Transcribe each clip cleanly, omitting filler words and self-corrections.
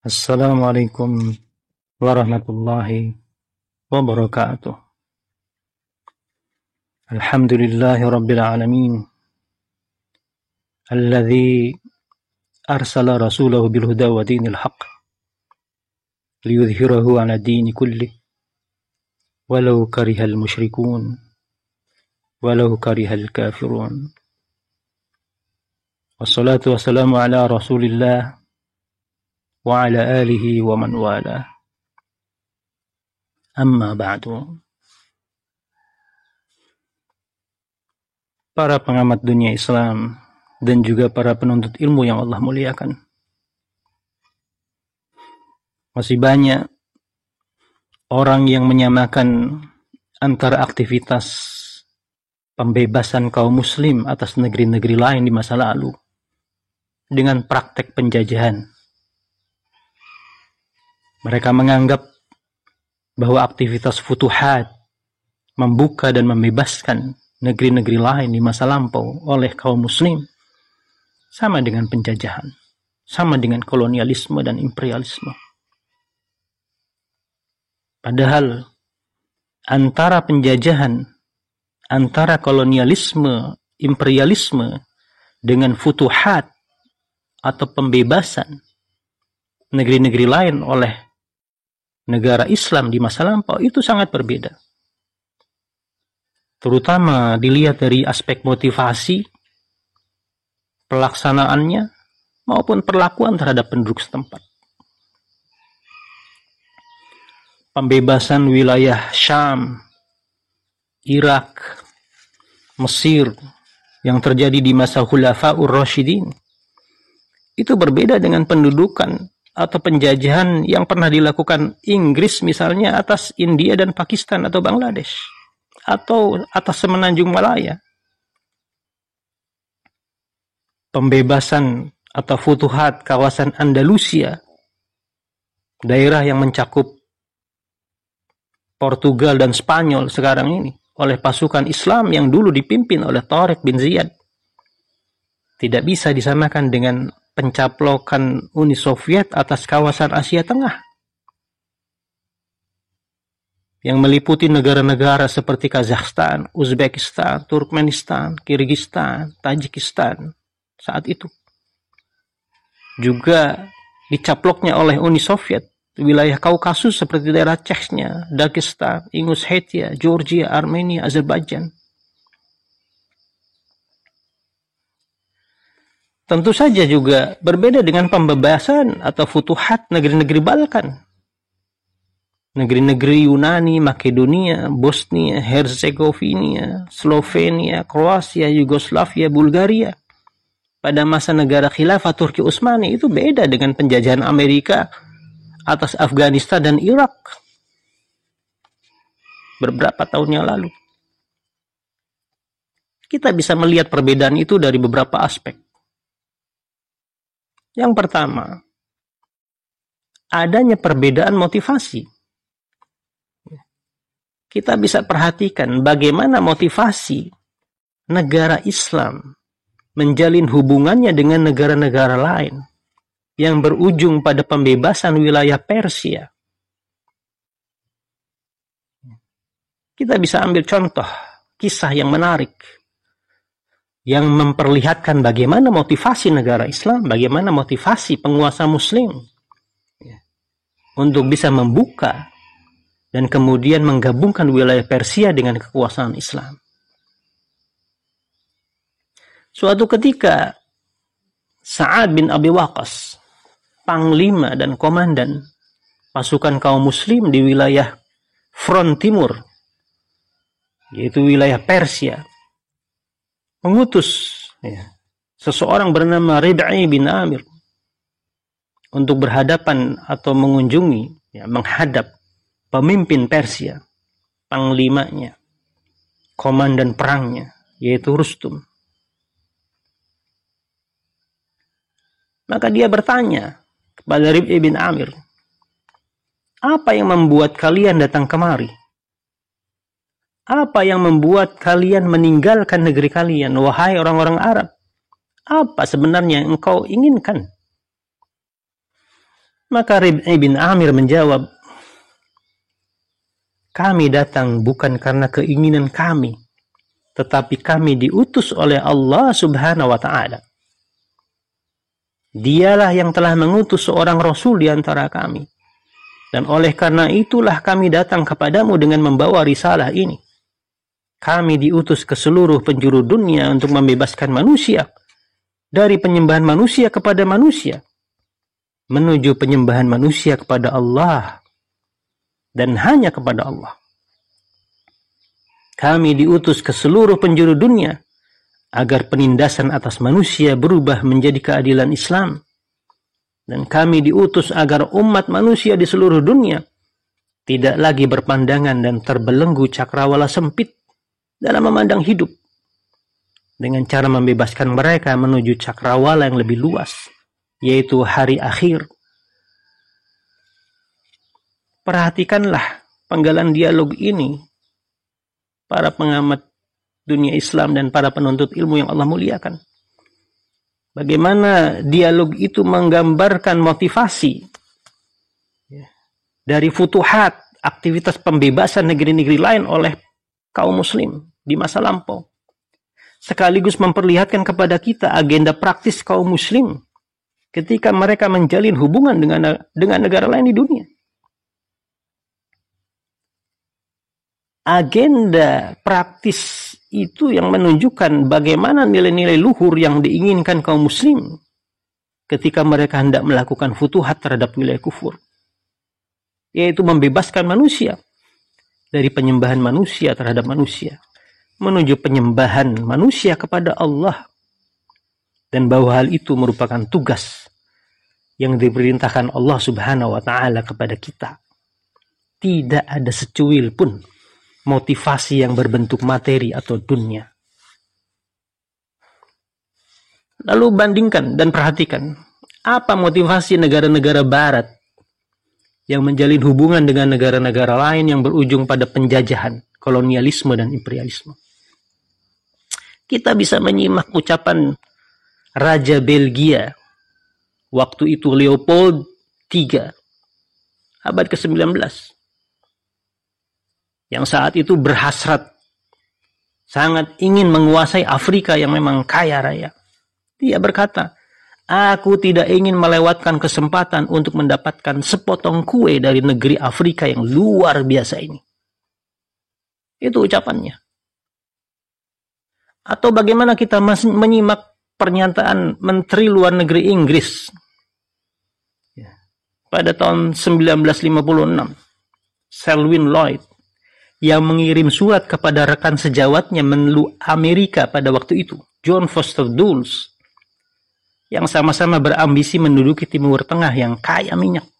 Assalamualaikum warahmatullahi wabarakatuh. Alhamdulillahi rabbil alamin. Alladzi arsala rasulahu bil huda wa dinil haqq liyudhhirahu 'ala dini kulli walau karihal musyrikun walau karihal kafirun. Wassalatu wassalamu ala Rasulillah wa ala alihi wa man wala. Amma ba'du. Para pengamat dunia Islam dan juga para penuntut ilmu yang Allah muliakan. Masih banyak orang yang menyamakan antara aktivitas pembebasan kaum muslim atas negeri-negeri lain di masa lalu dengan praktek penjajahan. Mereka menganggap bahwa aktivitas futuhat membuka dan membebaskan negeri-negeri lain di masa lampau oleh kaum muslim sama dengan penjajahan, sama dengan kolonialisme dan imperialisme. Padahal antara penjajahan, antara kolonialisme, imperialisme dengan futuhat atau pembebasan negeri-negeri lain oleh negara Islam di masa lampau itu sangat berbeda. Terutama dilihat dari aspek motivasi, pelaksanaannya, maupun perlakuan terhadap penduduk setempat. Pembebasan wilayah Syam, Irak, Mesir yang terjadi di masa Khulafaur Rasyidin itu berbeda dengan pendudukan atau penjajahan yang pernah dilakukan Inggris misalnya atas India dan Pakistan atau Bangladesh atau atas semenanjung Malaya. Pembebasan atau futuhat kawasan Andalusia, daerah yang mencakup Portugal dan Spanyol sekarang ini, oleh pasukan Islam yang dulu dipimpin oleh Tariq bin Ziyad, tidak bisa disamakan dengan pencaplokan Uni Soviet atas kawasan Asia Tengah yang meliputi negara-negara seperti Kazakhstan, Uzbekistan, Turkmenistan, Kyrgyzstan, Tajikistan saat itu. Juga dicaploknya oleh Uni Soviet wilayah Kaukasus seperti daerah Chechnya, Dagestan, Ingushetia, Georgia, Armenia, Azerbaijan. Tentu saja juga berbeda dengan pembebasan atau futuhat negeri-negeri Balkan. Negeri-negeri Yunani, Makedonia, Bosnia, Herzegovina, Slovenia, Kroasia, Yugoslavia, Bulgaria. Pada masa negara khilafah Turki Utsmani itu beda dengan penjajahan Amerika atas Afghanistan dan Irak beberapa tahun yang lalu. Kita bisa melihat perbedaan itu dari beberapa aspek. Yang pertama, adanya perbedaan motivasi. Kita bisa perhatikan bagaimana motivasi negara Islam menjalin hubungannya dengan negara-negara lain yang berujung pada pembebasan wilayah Persia. Kita bisa ambil contoh kisah yang menarik yang memperlihatkan bagaimana motivasi negara Islam, bagaimana motivasi penguasa muslim untuk bisa membuka dan kemudian menggabungkan wilayah Persia dengan kekuasaan Islam. Suatu ketika Sa'ad bin Abi Waqqas, panglima dan komandan pasukan kaum muslim di wilayah front timur, yaitu wilayah Persia, mengutus seseorang bernama Rib'i bin Amir untuk berhadapan atau mengunjungi, menghadap pemimpin Persia, panglimanya, komandan perangnya, yaitu Rustum. Maka dia bertanya kepada Rib'i bin Amir, apa yang membuat kalian datang kemari? Apa yang membuat kalian meninggalkan negeri kalian, wahai orang-orang Arab? Apa sebenarnya yang engkau inginkan? Maka Rib'i bin Amir menjawab, kami datang bukan karena keinginan kami, tetapi kami diutus oleh Allah Subhanahu wa Ta'ala. Dialah yang telah mengutus seorang Rasul di antara kami. Dan oleh karena itulah kami datang kepadamu dengan membawa risalah ini. Kami diutus ke seluruh penjuru dunia untuk membebaskan manusia dari penyembahan manusia kepada manusia, menuju penyembahan manusia kepada Allah dan hanya kepada Allah. Kami diutus ke seluruh penjuru dunia agar penindasan atas manusia berubah menjadi keadilan Islam. Dan kami diutus agar umat manusia di seluruh dunia tidak lagi berpandangan dan terbelenggu cakrawala sempit dalam memandang hidup, dengan cara membebaskan mereka menuju cakrawala yang lebih luas, yaitu hari akhir. Perhatikanlah penggalan dialog ini, para pengamat dunia Islam dan para penuntut ilmu yang Allah muliakan. Bagaimana dialog itu menggambarkan motivasi dari futuhat, aktivitas pembebasan negeri-negeri lain oleh kaum muslim di masa lampau. Sekaligus memperlihatkan kepada kita agenda praktis kaum muslim ketika mereka menjalin hubungan dengan negara lain di dunia. Agenda praktis itu yang menunjukkan bagaimana nilai-nilai luhur yang diinginkan kaum muslim ketika mereka hendak melakukan futuhat terhadap wilayah kufur, yaitu membebaskan manusia dari penyembahan manusia terhadap manusia menuju penyembahan manusia kepada Allah, dan bahwa hal itu merupakan tugas yang diperintahkan Allah Subhanahu wa Ta'ala kepada kita. Tidak ada secuil pun motivasi yang berbentuk materi atau dunia. Lalu bandingkan dan perhatikan apa motivasi negara-negara barat yang menjalin hubungan dengan negara-negara lain yang berujung pada penjajahan, kolonialisme, dan imperialisme. Kita bisa menyimak ucapan Raja Belgia waktu itu, Leopold III, abad ke-19, yang saat itu berhasrat sangat ingin menguasai Afrika yang memang kaya raya. Dia berkata, aku tidak ingin melewatkan kesempatan untuk mendapatkan sepotong kue dari negeri Afrika yang luar biasa ini. Itu ucapannya. Atau bagaimana kita menyimak pernyataan Menteri Luar Negeri Inggris pada tahun 1956, Selwyn Lloyd, yang mengirim surat kepada rekan sejawatnya menlu Amerika pada waktu itu, John Foster Dulles, yang sama-sama berambisi menduduki Timur Tengah yang kaya minyak.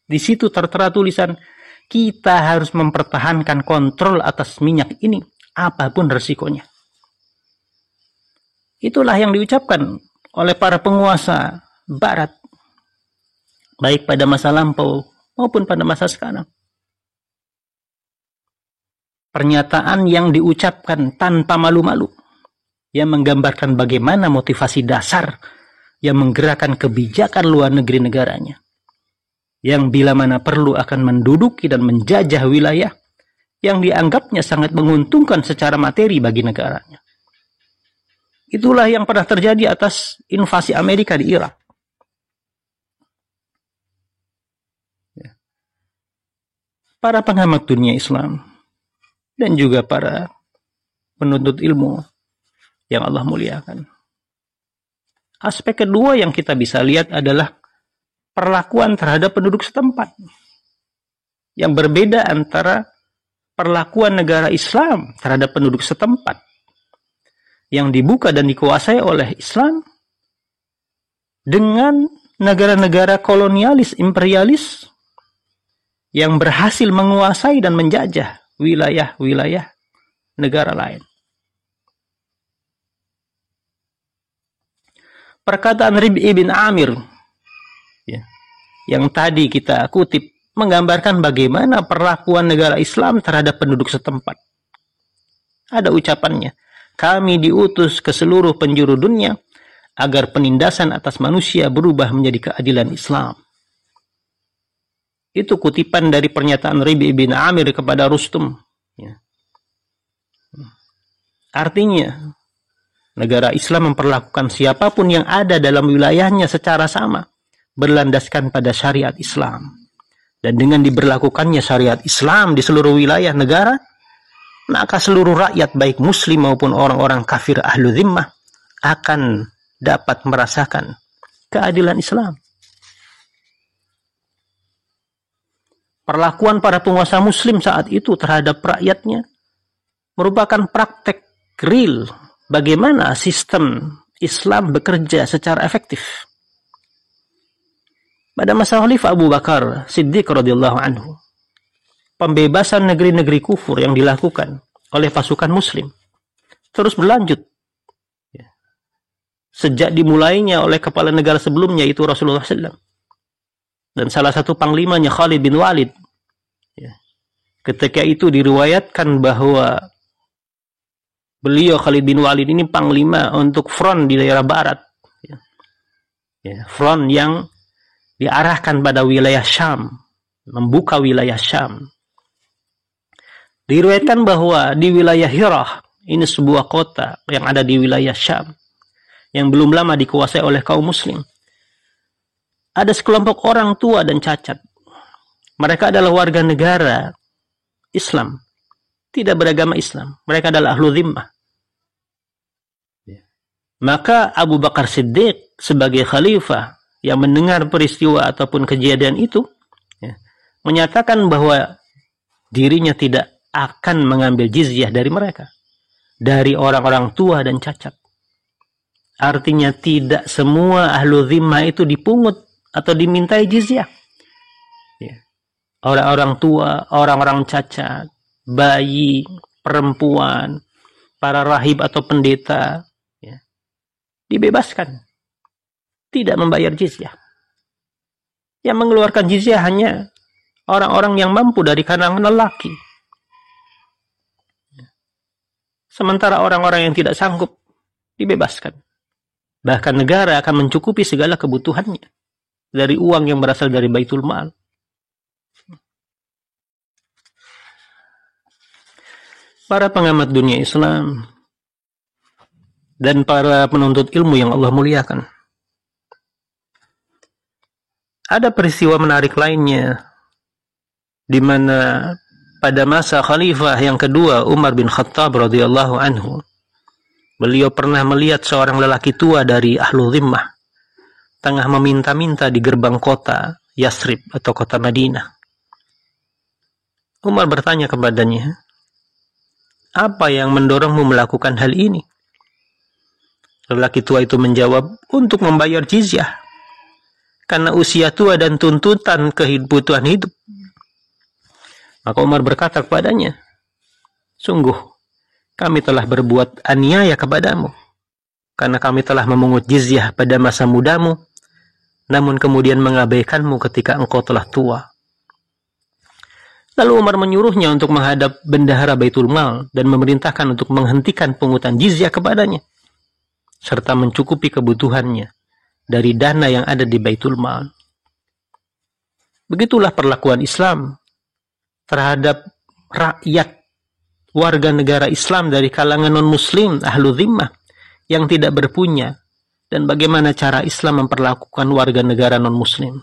Di situ tertera tulisan, kita harus mempertahankan kontrol atas minyak ini, apapun resikonya. Itulah yang diucapkan oleh para penguasa Barat, baik pada masa lampau maupun pada masa sekarang. Pernyataan yang diucapkan tanpa malu-malu, yang menggambarkan bagaimana motivasi dasar yang menggerakkan kebijakan luar negeri negaranya, yang bila mana perlu akan menduduki dan menjajah wilayah yang dianggapnya sangat menguntungkan secara materi bagi negaranya. Itulah yang pernah terjadi atas invasi Amerika di Irak. Para pengamat dunia Islam dan juga para penuntut ilmu yang Allah muliakan, aspek kedua yang kita bisa lihat adalah perlakuan terhadap penduduk setempat, yang berbeda antara perlakuan negara Islam terhadap penduduk setempat yang dibuka dan dikuasai oleh Islam dengan negara-negara kolonialis imperialis yang berhasil menguasai dan menjajah wilayah-wilayah negara lain. Perkataan Rib'i bin Amir yang tadi kita kutip menggambarkan bagaimana perlakuan negara Islam terhadap penduduk setempat. Ada ucapannya, kami diutus ke seluruh penjuru dunia agar penindasan atas manusia berubah menjadi keadilan Islam. Itu kutipan dari pernyataan Rabi' bin Amir kepada Rustum. Ya. Artinya, negara Islam memperlakukan siapapun yang ada dalam wilayahnya secara sama, berlandaskan pada syariat Islam. Dan dengan diberlakukannya syariat Islam di seluruh wilayah negara, maka seluruh rakyat baik muslim maupun orang-orang kafir ahlu zimmah akan dapat merasakan keadilan Islam. Perlakuan para penguasa muslim saat itu terhadap rakyatnya merupakan praktek real bagaimana sistem Islam bekerja secara efektif. Pada masa Khalifah Abu Bakar Siddiq radhiyallahu anhu, pembebasan negeri-negeri kufur yang dilakukan oleh pasukan muslim terus berlanjut. Sejak dimulainya oleh kepala negara sebelumnya, yaitu Rasulullah SAW. Dan salah satu panglimanya Khalid bin Walid. Ketika itu diriwayatkan bahwa beliau Khalid bin Walid ini panglima untuk front di daerah barat. Front yang diarahkan pada wilayah Syam. Membuka wilayah Syam. Diriwayatkan bahwa di wilayah Hirah, ini sebuah kota yang ada di wilayah Syam, yang belum lama dikuasai oleh kaum muslim. Ada sekelompok orang tua dan cacat. Mereka adalah warga negara Islam, tidak beragama Islam. Mereka adalah ahlu zimmah. Maka Abu Bakar Siddiq sebagai khalifah yang mendengar peristiwa ataupun kejadian itu, menyatakan bahwa dirinya tidak akan mengambil jizyah dari mereka, dari orang-orang tua dan cacat. Artinya tidak semua ahlu zimmah itu dipungut atau dimintai jizyah. Orang-orang tua, orang-orang cacat, bayi, perempuan, para rahib atau pendeta, dibebaskan. Tidak membayar jizyah. Yang mengeluarkan jizyah hanya orang-orang yang mampu dari kalangan lelaki. Sementara orang-orang yang tidak sanggup dibebaskan. Bahkan negara akan mencukupi segala kebutuhannya dari uang yang berasal dari Baitul Mal. Para pengamat dunia Islam dan para penuntut ilmu yang Allah muliakan, ada peristiwa menarik lainnya di mana pada masa khalifah yang kedua Umar bin Khattab radhiyallahu anhu, beliau pernah melihat seorang lelaki tua dari ahlu zimmah tengah meminta-minta di gerbang kota Yasrib atau kota Madinah. Umar bertanya kepadanya, apa yang mendorongmu melakukan hal ini? Lelaki tua itu menjawab, untuk membayar jizyah. Karena usia tua dan tuntutan kebutuhan hidup. Maka Umar berkata kepadanya, sungguh, kami telah berbuat aniaya kepadamu. Karena kami telah memungut jizyah pada masa mudamu, namun kemudian mengabaikanmu ketika engkau telah tua. Lalu Umar menyuruhnya untuk menghadap bendahara Baitul Mal dan memerintahkan untuk menghentikan pungutan jizyah kepadanya, serta mencukupi kebutuhannya dari dana yang ada di Baitul Mal. Begitulah perlakuan Islam terhadap rakyat warga negara Islam dari kalangan non-muslim, ahlu zimmah, yang tidak berpunya, dan bagaimana cara Islam memperlakukan warga negara non-muslim.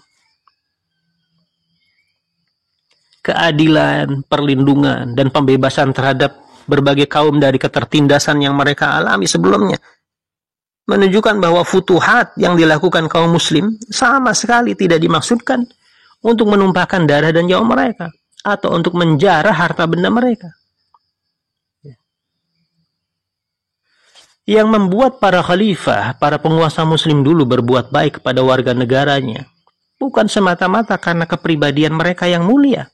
Keadilan, perlindungan, dan pembebasan terhadap berbagai kaum dari ketertindasan yang mereka alami sebelumnya menunjukkan bahwa futuhat yang dilakukan kaum muslim sama sekali tidak dimaksudkan untuk menumpahkan darah dan nyawa mereka atau untuk menjarah harta benda mereka. Yang membuat para khalifah, para penguasa muslim dulu berbuat baik kepada warga negaranya bukan semata-mata karena kepribadian mereka yang mulia,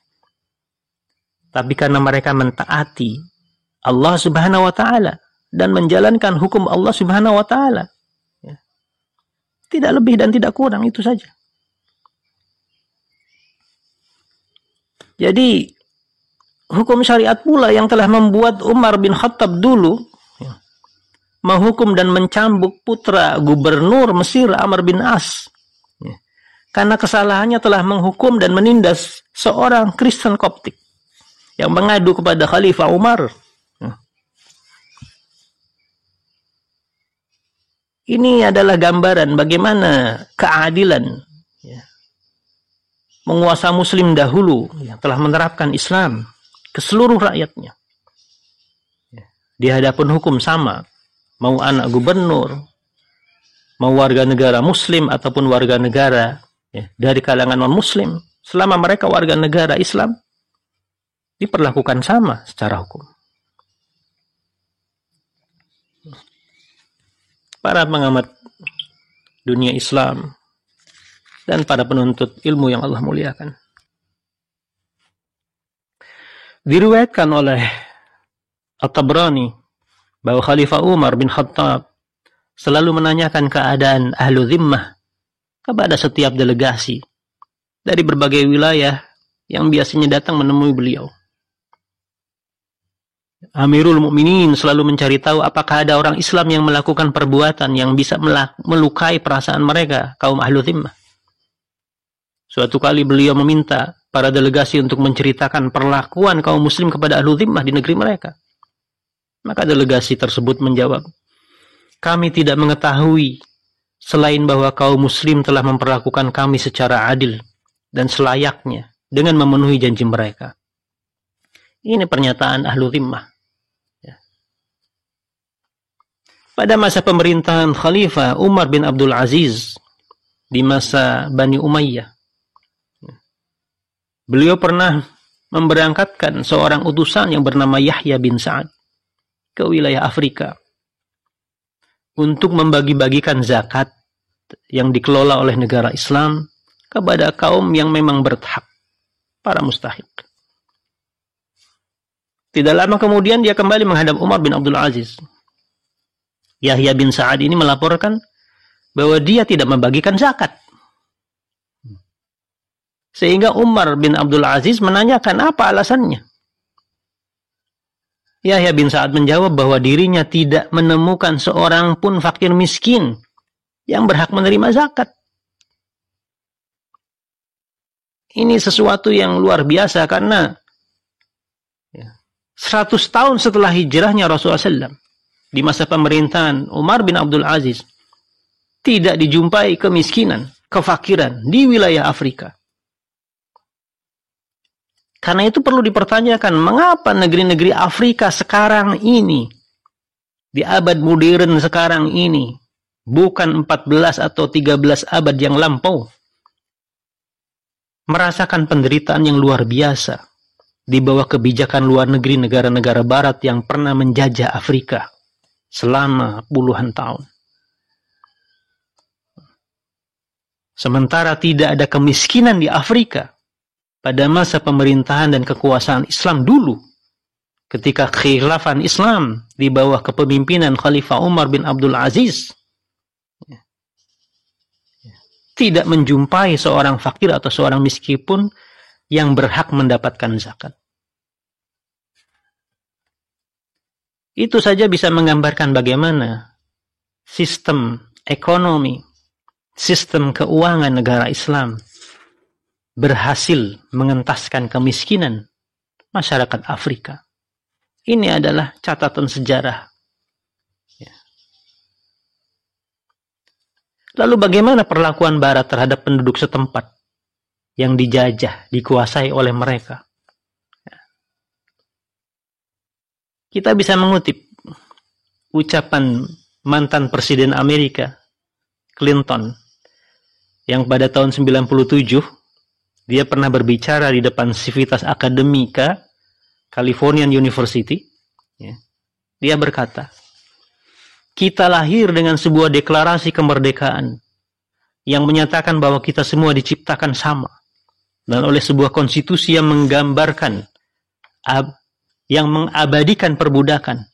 tapi karena mereka mentaati Allah Subhanahu wa Ta'ala dan menjalankan hukum Allah Subhanahu wa Ta'ala. Tidak lebih dan tidak kurang, itu saja. Jadi hukum syariat pula yang telah membuat Umar bin Khattab dulu menghukum dan mencambuk putra gubernur Mesir Amr bin As karena kesalahannya telah menghukum dan menindas seorang Kristen Koptik yang mengadu kepada Khalifah Umar. Ini adalah gambaran bagaimana keadilan penguasa Muslim dahulu yang telah menerapkan Islam ke seluruh rakyatnya. Di hadapan hukum sama, mau anak gubernur, mau warga negara Muslim ataupun warga negara dari kalangan non-Muslim, selama mereka warga negara Islam, diperlakukan sama secara hukum. Para pengamat dunia Islam dan para penuntut ilmu yang Allah muliakan, diriwayatkan oleh At-Tabrani bahwa Khalifah Umar bin Khattab selalu menanyakan keadaan ahlu zimmah kepada setiap delegasi dari berbagai wilayah yang biasanya datang menemui beliau. Amirul Mukminin selalu mencari tahu apakah ada orang Islam yang melakukan perbuatan yang bisa melukai perasaan mereka, kaum ahlu zimmah. Suatu kali beliau meminta para delegasi untuk menceritakan perlakuan kaum muslim kepada ahlu zimmah di negeri mereka. Maka delegasi tersebut menjawab, kami tidak mengetahui selain bahwa kaum muslim telah memperlakukan kami secara adil dan selayaknya dengan memenuhi janji mereka. Ini pernyataan ahlu zimmah. Pada masa pemerintahan Khalifah Umar bin Abdul Aziz di masa Bani Umayyah, beliau pernah memberangkatkan seorang utusan yang bernama Yahya bin Sa'ad ke wilayah Afrika untuk membagi-bagikan zakat yang dikelola oleh negara Islam kepada kaum yang memang berhak, para mustahik. Tidak lama kemudian dia kembali menghadap Umar bin Abdul Aziz. Yahya bin Sa'ad ini melaporkan bahwa dia tidak membagikan zakat. Sehingga Umar bin Abdul Aziz menanyakan apa alasannya. Yahya bin Sa'ad menjawab bahwa dirinya tidak menemukan seorang pun fakir miskin yang berhak menerima zakat. Ini sesuatu yang luar biasa karena 100 tahun setelah hijrahnya Rasulullah SAW, di masa pemerintahan Umar bin Abdul Aziz, tidak dijumpai kemiskinan, kefakiran di wilayah Afrika. Karena itu perlu dipertanyakan, mengapa negeri-negeri Afrika sekarang ini, di abad modern sekarang ini, bukan 14 atau 13 abad yang lampau, merasakan penderitaan yang luar biasa di bawah kebijakan luar negeri negara-negara barat yang pernah menjajah Afrika selama puluhan tahun. Sementara tidak ada kemiskinan di Afrika pada masa pemerintahan dan kekuasaan Islam dulu, ketika khilafah Islam di bawah kepemimpinan Khalifah Umar bin Abdul Aziz, tidak menjumpai seorang fakir atau seorang miskin pun yang berhak mendapatkan zakat. Itu saja bisa menggambarkan bagaimana sistem ekonomi, sistem keuangan negara Islam berhasil mengentaskan kemiskinan masyarakat Afrika. Ini adalah catatan sejarah. Lalu bagaimana perlakuan Barat terhadap penduduk setempat yang dijajah, dikuasai oleh mereka? Kita bisa mengutip ucapan mantan Presiden Amerika, Clinton, yang pada tahun 97, dia pernah berbicara di depan Civitas Academica, Californian University. Dia berkata, kita lahir dengan sebuah deklarasi kemerdekaan yang menyatakan bahwa kita semua diciptakan sama, dan oleh sebuah konstitusi yang menggambarkan, yang mengabadikan perbudakan.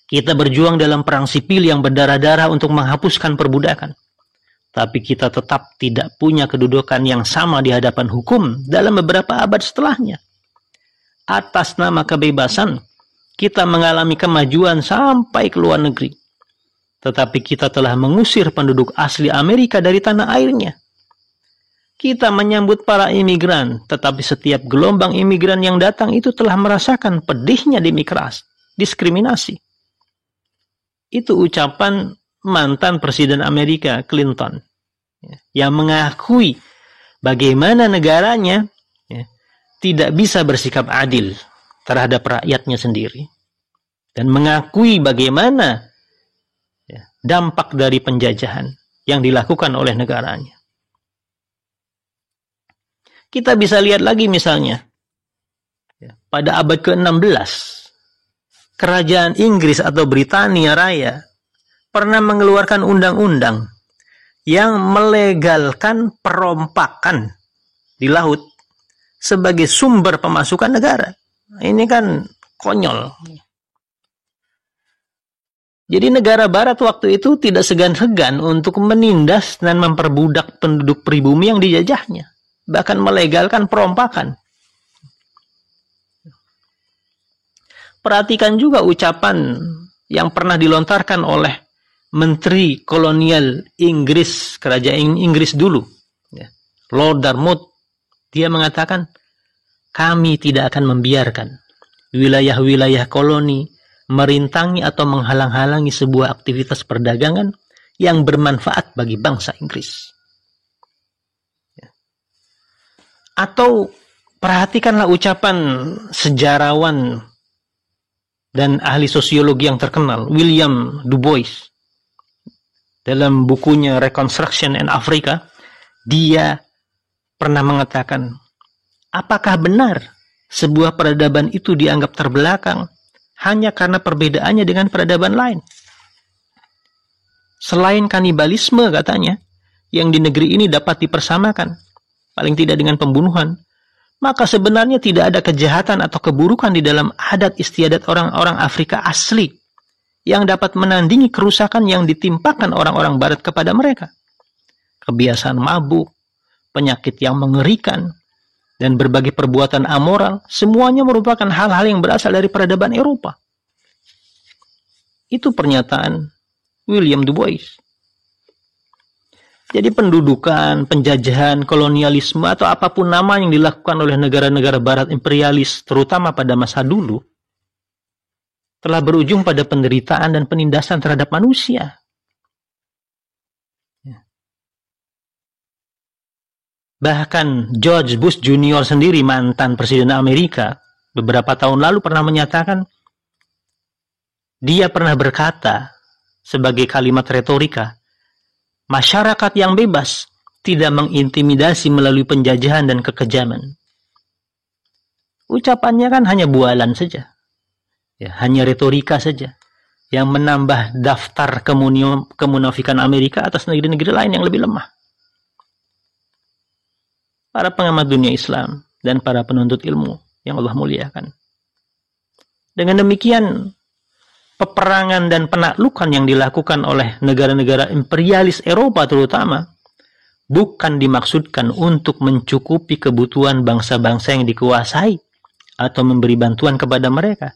Kita berjuang dalam perang sipil yang berdarah-darah untuk menghapuskan perbudakan. Tapi kita tetap tidak punya kedudukan yang sama di hadapan hukum dalam beberapa abad setelahnya. Atas nama kebebasan, kita mengalami kemajuan sampai ke luar negeri. tetapi kita telah mengusir penduduk asli Amerika dari tanah airnya. Kita menyambut para imigran, tetapi setiap gelombang imigran yang datang itu telah merasakan pedihnya diskriminasi. Itu ucapan mantan Presiden Amerika Clinton, yang mengakui bagaimana negaranya tidak bisa bersikap adil terhadap rakyatnya sendiri, dan mengakui bagaimana dampak dari penjajahan yang dilakukan oleh negaranya. Kita bisa lihat lagi misalnya, pada abad ke-16, kerajaan Inggris atau Britania Raya pernah mengeluarkan undang-undang yang melegalkan perompakan di laut sebagai sumber pemasukan negara. Ini kan konyol. Jadi negara barat waktu itu tidak segan-segan untuk menindas dan memperbudak penduduk pribumi yang dijajahnya. Bahkan melegalkan perompakan. Perhatikan juga ucapan yang pernah dilontarkan oleh Menteri Kolonial Inggris, Kerajaan Inggris dulu, Lord Dartmouth. Dia mengatakan, kami tidak akan membiarkan wilayah-wilayah koloni merintangi atau menghalang-halangi sebuah aktivitas perdagangan yang bermanfaat bagi bangsa Inggris. Atau perhatikanlah ucapan sejarawan dan ahli sosiologi yang terkenal, William Du Bois. Dalam bukunya Reconstruction in Africa, dia pernah mengatakan, apakah benar sebuah peradaban itu dianggap terbelakang hanya karena perbedaannya dengan peradaban lain? Selain kanibalisme, katanya, yang di negeri ini dapat dipersamakan, paling tidak dengan pembunuhan, maka sebenarnya tidak ada kejahatan atau keburukan di dalam adat istiadat orang-orang Afrika asli yang dapat menandingi kerusakan yang ditimpakan orang-orang barat kepada mereka. Kebiasaan mabuk, penyakit yang mengerikan, dan berbagai perbuatan amoral, semuanya merupakan hal-hal yang berasal dari peradaban Eropa. Itu pernyataan William Du Bois. Jadi pendudukan, penjajahan, kolonialisme, atau apapun nama yang dilakukan oleh negara-negara barat imperialis, terutama pada masa dulu, telah berujung pada penderitaan dan penindasan terhadap manusia. Bahkan George Bush Junior sendiri, mantan Presiden Amerika, beberapa tahun lalu pernah menyatakan, dia pernah berkata sebagai kalimat retorika, masyarakat yang bebas tidak mengintimidasi melalui penjajahan dan kekejaman. Ucapannya kan hanya bualan saja. Ya, hanya retorika saja yang menambah daftar kemunafikan Amerika atas negeri-negeri lain yang lebih lemah. Para pengamat dunia Islam dan para penuntut ilmu yang Allah muliakan. Dengan demikian, peperangan dan penaklukan yang dilakukan oleh negara-negara imperialis Eropa terutama bukan dimaksudkan untuk mencukupi kebutuhan bangsa-bangsa yang dikuasai atau memberi bantuan kepada mereka,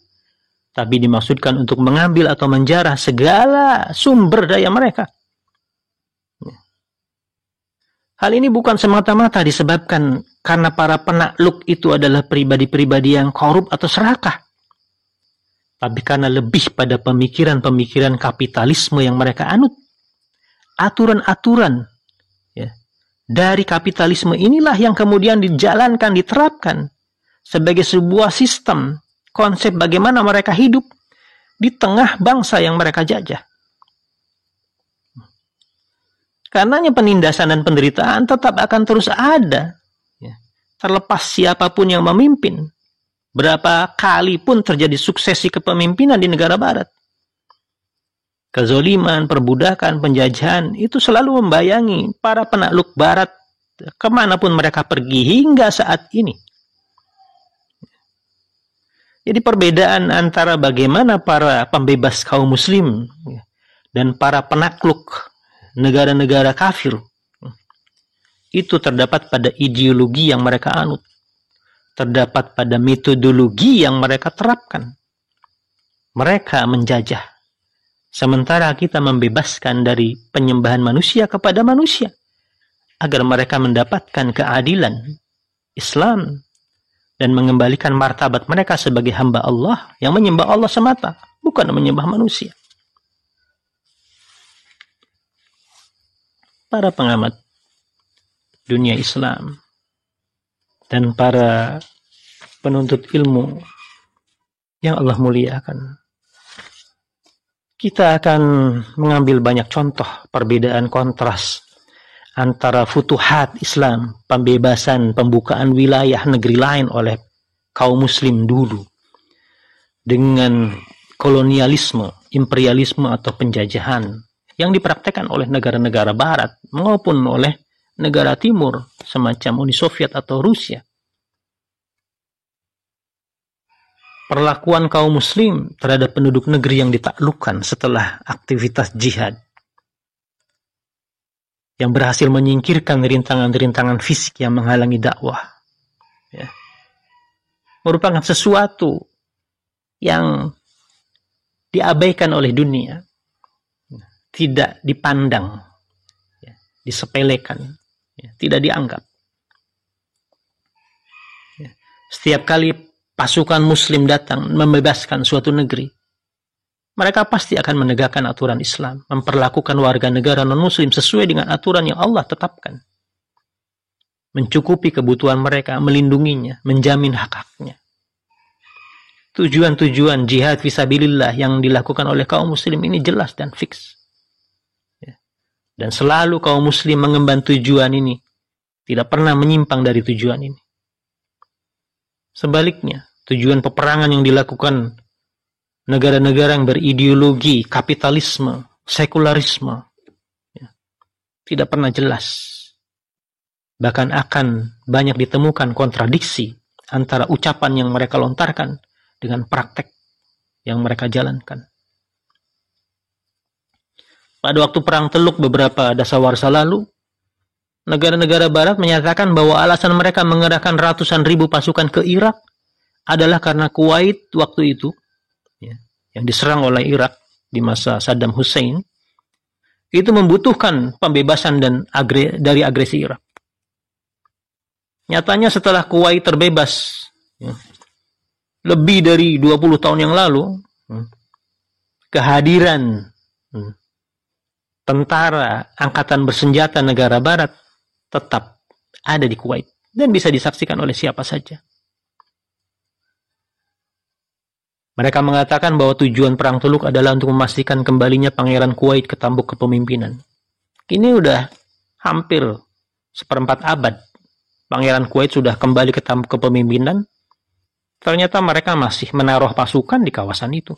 tapi dimaksudkan untuk mengambil atau menjarah segala sumber daya mereka. Hal ini bukan semata-mata disebabkan karena para penakluk itu adalah pribadi-pribadi yang korup atau serakah, tapi karena lebih pada pemikiran-pemikiran kapitalisme yang mereka anut. Aturan-aturan dari kapitalisme inilah yang kemudian dijalankan, diterapkan sebagai sebuah sistem, konsep bagaimana mereka hidup di tengah bangsa yang mereka jajah. Karenanya penindasan dan penderitaan tetap akan terus ada, terlepas siapapun yang memimpin. Berapa kali pun terjadi suksesi kepemimpinan di negara barat, kezoliman, perbudakan, penjajahan itu selalu membayangi para penakluk barat kemanapun mereka pergi hingga saat ini. Jadi perbedaan antara bagaimana para pembebas kaum muslim dan para penakluk negara-negara kafir itu terdapat pada ideologi yang mereka anut, terdapat pada metodologi yang mereka terapkan. Mereka menjajah sementara kita membebaskan dari penyembahan manusia kepada manusia, agar mereka mendapatkan keadilan Islam dan mengembalikan martabat mereka sebagai hamba Allah yang menyembah Allah semata, bukan menyembah manusia. Para pengamat dunia Islam dan para penuntut ilmu yang Allah muliakan, kita akan mengambil banyak contoh perbedaan kontras antara futuhat Islam, pembebasan, pembukaan wilayah negeri lain oleh kaum muslim dulu, dengan kolonialisme, imperialisme atau penjajahan yang dipraktekkan oleh negara-negara barat maupun oleh negara timur semacam Uni Soviet atau Rusia. Perlakuan kaum muslim terhadap penduduk negeri yang ditaklukkan setelah aktivitas jihad yang berhasil menyingkirkan rintangan-rintangan fisik yang menghalangi dakwah, ya, merupakan sesuatu yang diabaikan oleh dunia, tidak dipandang, ya, disepelekan, ya, tidak dianggap. Ya. Setiap kali pasukan muslim datang membebaskan suatu negeri, mereka pasti akan menegakkan aturan Islam, memperlakukan warga negara non-muslim sesuai dengan aturan yang Allah tetapkan, mencukupi kebutuhan mereka, melindunginya, menjamin hak-haknya. Tujuan-tujuan jihad fisabilillah yang dilakukan oleh kaum muslim ini jelas dan fix. Dan selalu kaum muslim mengemban tujuan ini, tidak pernah menyimpang dari tujuan ini. Sebaliknya, tujuan peperangan yang dilakukan negara-negara yang berideologi kapitalisme, sekularisme, ya, tidak pernah jelas. Bahkan akan banyak ditemukan kontradiksi antara ucapan yang mereka lontarkan dengan praktek yang mereka jalankan. Pada waktu Perang Teluk beberapa dasawarsa lalu, negara-negara barat menyatakan bahwa alasan mereka mengerahkan ratusan ribu pasukan ke Irak adalah karena Kuwait waktu itu, ya, yang diserang oleh Irak di masa Saddam Hussein, itu membutuhkan pembebasan dari agresi Irak. Nyatanya setelah Kuwait terbebas, ya, lebih dari 20 tahun yang lalu, kehadiran tentara angkatan bersenjata negara barat tetap ada di Kuwait dan bisa disaksikan oleh siapa saja. Mereka mengatakan bahwa tujuan Perang Teluk adalah untuk memastikan kembalinya Pangeran Kuwait ke tampuk kepemimpinan. Ini udah hampir 1/4 abad Pangeran Kuwait sudah kembali ke tampuk kepemimpinan. Ternyata mereka masih menaruh pasukan di kawasan itu.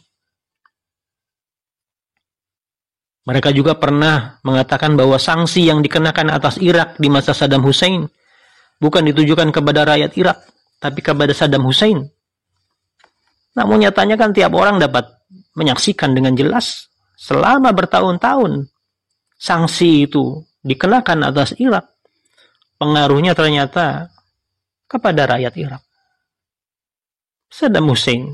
Mereka juga pernah mengatakan bahwa sanksi yang dikenakan atas Irak di masa Saddam Hussein bukan ditujukan kepada rakyat Irak, tapi kepada Saddam Hussein. Namun nyatanya kan tiap orang dapat menyaksikan dengan jelas selama bertahun-tahun sanksi itu dikenakan atas Irak, pengaruhnya ternyata kepada rakyat Irak. Saddam Hussein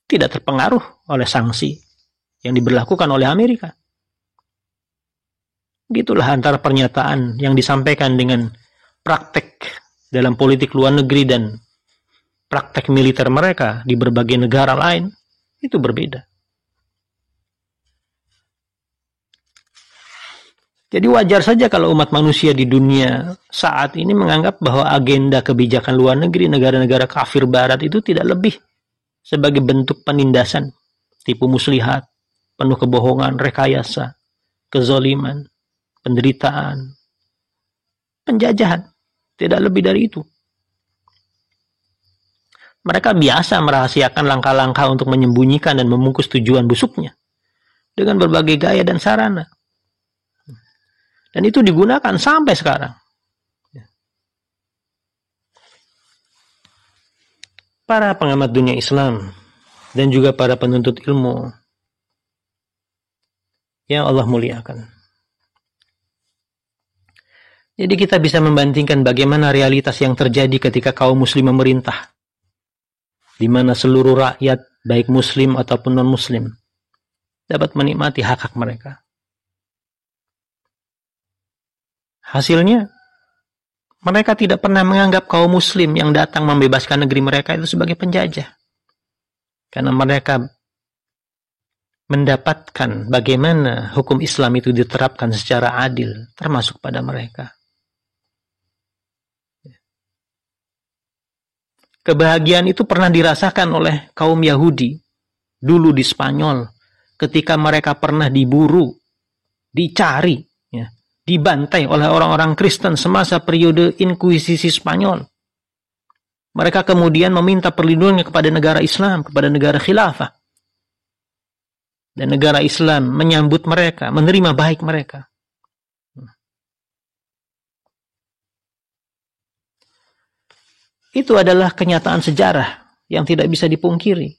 tidak terpengaruh oleh sanksi yang diberlakukan oleh Amerika. Gitulah antara pernyataan yang disampaikan dengan praktek dalam politik luar negeri dan praktek militer mereka di berbagai negara lain, itu berbeda. Jadi wajar saja kalau umat manusia di dunia saat ini menganggap bahwa agenda kebijakan luar negeri negara-negara kafir barat itu tidak lebih sebagai bentuk penindasan, tipu muslihat, penuh kebohongan, rekayasa, kezaliman, penderitaan, penjajahan. Tidak lebih dari itu. Mereka biasa merahasiakan langkah-langkah untuk menyembunyikan dan membungkus tujuan busuknya dengan berbagai gaya dan sarana. Dan itu digunakan sampai sekarang. Para pengamat dunia Islam dan juga para penuntut ilmu yang Allah muliakan. Jadi kita bisa membandingkan bagaimana realitas yang terjadi ketika kaum muslim memerintah, di mana seluruh rakyat, baik muslim ataupun non-muslim, dapat menikmati hak-hak mereka. Hasilnya, mereka tidak pernah menganggap kaum muslim yang datang membebaskan negeri mereka itu sebagai penjajah. Karena mereka mendapatkan bagaimana hukum Islam itu diterapkan secara adil, termasuk pada mereka. Kebahagiaan itu pernah dirasakan oleh kaum Yahudi dulu di Spanyol, ketika mereka pernah diburu, dicari, ya, dibantai oleh orang-orang Kristen semasa periode Inkuisisi Spanyol. Mereka kemudian meminta perlindungan kepada negara Islam, kepada negara khilafah. Dan negara Islam menyambut mereka, menerima baik mereka. Itu adalah kenyataan sejarah yang tidak bisa dipungkiri.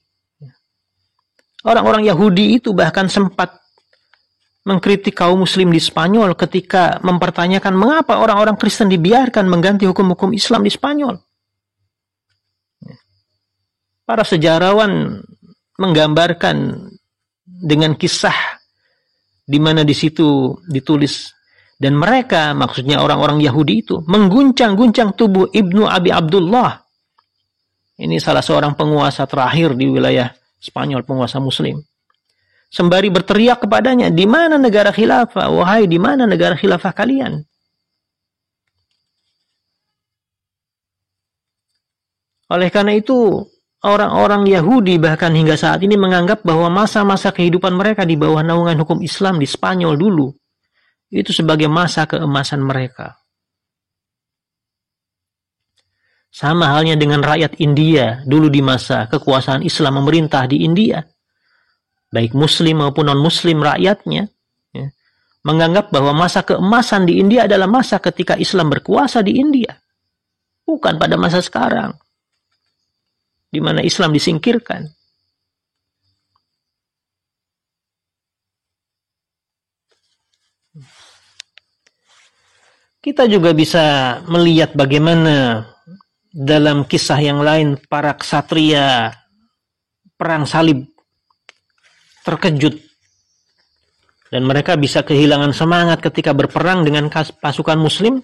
Orang-orang Yahudi itu bahkan sempat mengkritik kaum muslim di Spanyol ketika mempertanyakan mengapa orang-orang Kristen dibiarkan mengganti hukum-hukum Islam di Spanyol. Para sejarawan menggambarkan dengan kisah di mana di situ ditulis, dan mereka, maksudnya orang-orang Yahudi itu, mengguncang-guncang tubuh Ibnu Abi Abdullah. Ini salah seorang penguasa terakhir di wilayah Spanyol, penguasa muslim. Sembari berteriak kepadanya, di mana negara khilafah? Wahai, di mana negara khilafah kalian? Oleh karena itu, orang-orang Yahudi bahkan hingga saat ini menganggap bahwa masa-masa kehidupan mereka di bawah naungan hukum Islam di Spanyol dulu, itu sebagai masa keemasan mereka. Sama halnya dengan rakyat India dulu di masa kekuasaan Islam memerintah di India. Baik muslim maupun non-muslim rakyatnya, ya, menganggap bahwa masa keemasan di India adalah masa ketika Islam berkuasa di India. Bukan pada masa sekarang, di mana Islam disingkirkan. Kita juga bisa melihat bagaimana dalam kisah yang lain para ksatria perang salib terkejut dan mereka bisa kehilangan semangat ketika berperang dengan pasukan muslim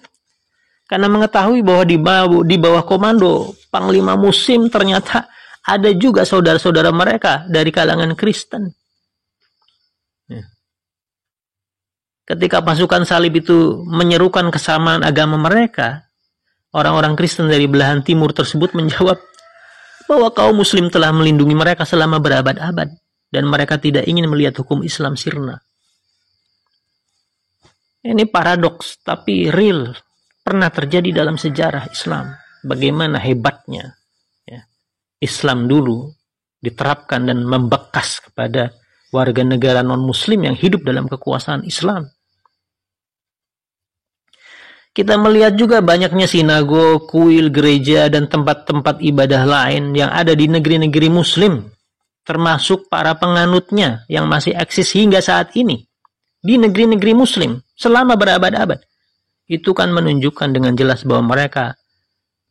karena mengetahui bahwa di bawah komando panglima muslim ternyata ada juga saudara-saudara mereka dari kalangan Kristen. Ketika pasukan salib itu menyerukan kesamaan agama mereka, orang-orang Kristen dari belahan timur tersebut menjawab bahwa kaum muslim telah melindungi mereka selama berabad-abad dan mereka tidak ingin melihat hukum Islam sirna. Ini paradoks, tapi real. Pernah terjadi dalam sejarah Islam. Bagaimana hebatnya, ya, Islam dulu diterapkan dan membekas kepada warga negara non-muslim yang hidup dalam kekuasaan Islam. Kita melihat juga banyaknya sinagog, kuil, gereja, dan tempat-tempat ibadah lain yang ada di negeri-negeri muslim, termasuk para penganutnya yang masih eksis hingga saat ini di negeri-negeri muslim selama berabad-abad. Itu kan menunjukkan dengan jelas bahwa mereka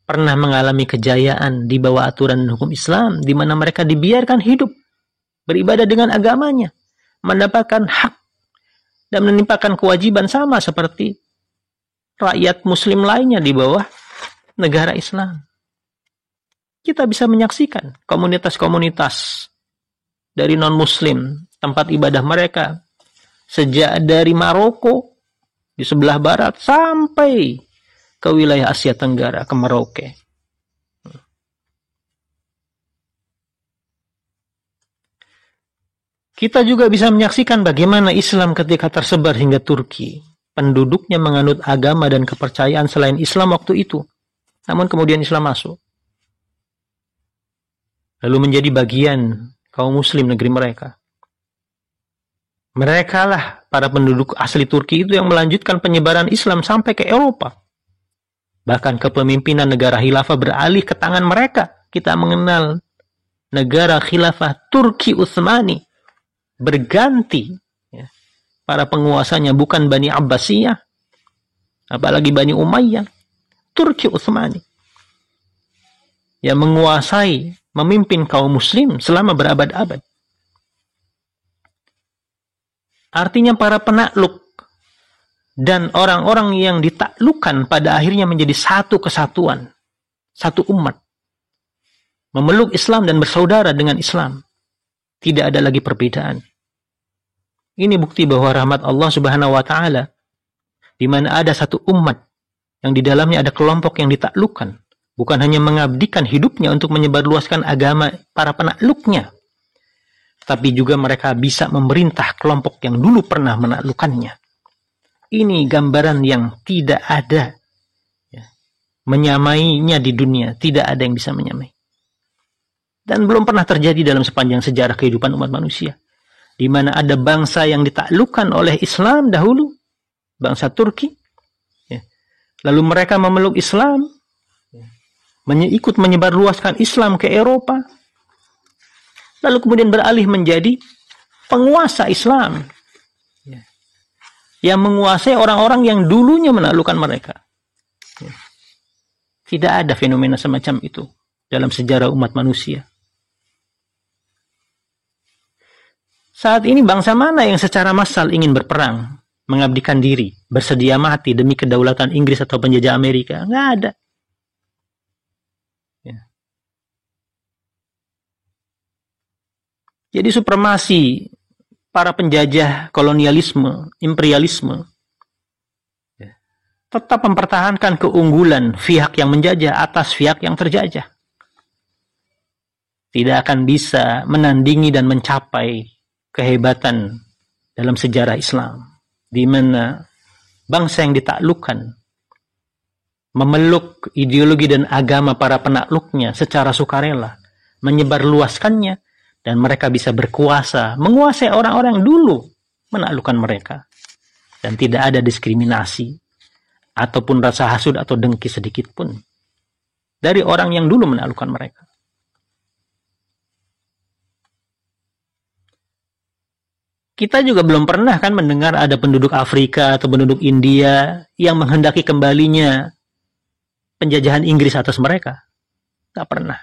pernah mengalami kejayaan di bawah aturan hukum Islam, di mana mereka dibiarkan hidup, beribadah dengan agamanya, mendapatkan hak, dan menimpakan kewajiban sama seperti rakyat muslim lainnya di bawah negara Islam. Kita bisa menyaksikan komunitas-komunitas dari non-muslim, tempat ibadah mereka, sejak dari Maroko di sebelah barat sampai ke wilayah Asia Tenggara, ke Merauke. Kita juga bisa menyaksikan bagaimana Islam ketika tersebar hingga Turki, penduduknya menganut agama dan kepercayaan selain Islam waktu itu. Namun kemudian Islam masuk. Lalu menjadi bagian kaum muslim negeri mereka. Mereka lah para penduduk asli Turki itu yang melanjutkan penyebaran Islam sampai ke Eropa. Bahkan kepemimpinan negara khilafah beralih ke tangan mereka. Kita mengenal negara khilafah Turki Utsmani berganti. Para penguasanya bukan Bani Abbasiyah, apalagi Bani Umayyah, Turki Utsmani yang menguasai, memimpin kaum muslim selama berabad-abad. Artinya para penakluk dan orang-orang yang ditaklukkan pada akhirnya menjadi satu kesatuan, satu umat. Memeluk Islam dan bersaudara dengan Islam. Tidak ada lagi perbedaan. Ini bukti bahwa rahmat Allah Subhanahu wa taala di mana ada satu umat yang di dalamnya ada kelompok yang ditaklukkan, bukan hanya mengabdikan hidupnya untuk menyebarluaskan agama para penakluknya, tapi juga mereka bisa memerintah kelompok yang dulu pernah menaklukkannya. Ini gambaran yang tidak ada menyamainya di dunia, tidak ada yang bisa menyamai. Dan belum pernah terjadi dalam sepanjang sejarah kehidupan umat manusia. Di mana ada bangsa yang ditaklukkan oleh Islam dahulu. Bangsa Turki. Lalu mereka memeluk Islam. Ikut menyebarluaskan Islam ke Eropa. Lalu kemudian beralih menjadi penguasa Islam. Yang menguasai orang-orang yang dulunya menaklukkan mereka. Tidak ada fenomena semacam itu dalam sejarah umat manusia. Saat ini bangsa mana yang secara massal ingin berperang, mengabdikan diri, bersedia mati demi kedaulatan Inggris atau penjajah Amerika? Nggak ada. Ya. Jadi supremasi para penjajah, kolonialisme, imperialisme, tetap mempertahankan keunggulan pihak yang menjajah atas pihak yang terjajah. Tidak akan bisa menandingi dan mencapai kehebatan dalam sejarah Islam, di mana bangsa yang ditaklukkan memeluk ideologi dan agama para penakluknya secara sukarela, menyebarluaskannya, dan mereka bisa berkuasa, menguasai orang-orang yang dulu menaklukkan mereka, dan tidak ada diskriminasi ataupun rasa hasud atau dengki sedikit pun dari orang yang dulu menaklukkan mereka. Kita juga belum pernah kan mendengar ada penduduk Afrika atau penduduk India yang menghendaki kembalinya penjajahan Inggris atas mereka. Tidak pernah.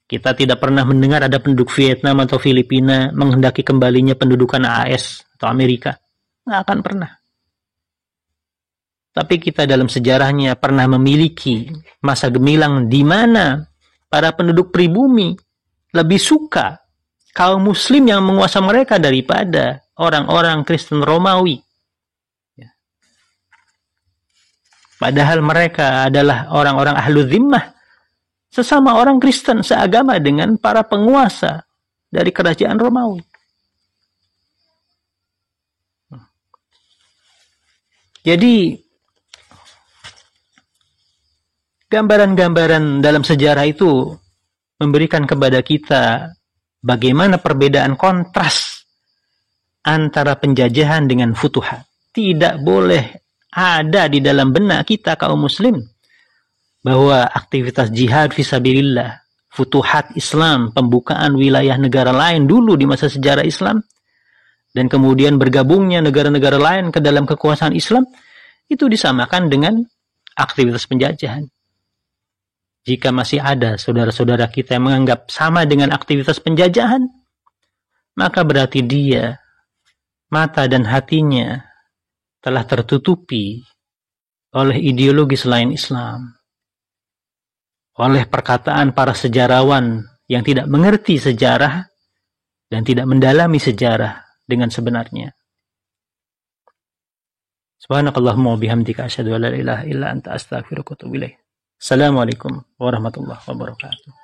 Kita tidak pernah mendengar ada penduduk Vietnam atau Filipina menghendaki kembalinya pendudukan AS atau Amerika. Nggak akan pernah. Tapi kita dalam sejarahnya pernah memiliki masa gemilang di mana para penduduk pribumi lebih suka kaum muslim yang menguasai mereka daripada orang-orang Kristen Romawi. Padahal mereka adalah orang-orang ahlu zimmah, sesama orang Kristen seagama dengan para penguasa dari kerajaan Romawi. Jadi gambaran-gambaran dalam sejarah itu memberikan kepada kita bagaimana perbedaan kontras antara penjajahan dengan futuhat. Tidak boleh ada di dalam benak kita kaum muslim bahwa aktivitas jihad fisabilillah, futuhat Islam, pembukaan wilayah negara lain dulu di masa sejarah Islam, dan kemudian bergabungnya negara-negara lain ke dalam kekuasaan Islam, itu disamakan dengan aktivitas penjajahan. Jika masih ada saudara-saudara kita yang menganggap sama dengan aktivitas penjajahan, maka berarti dia, mata dan hatinya telah tertutupi oleh ideologi selain Islam, oleh perkataan para sejarawan yang tidak mengerti sejarah dan tidak mendalami sejarah dengan sebenarnya. Subhanakallahumma wa bihamdika asyhadu an la ilaha illa anta astaghfiruka wa atubu ilaik. Assalamualaikum warahmatullahi wabarakatuh.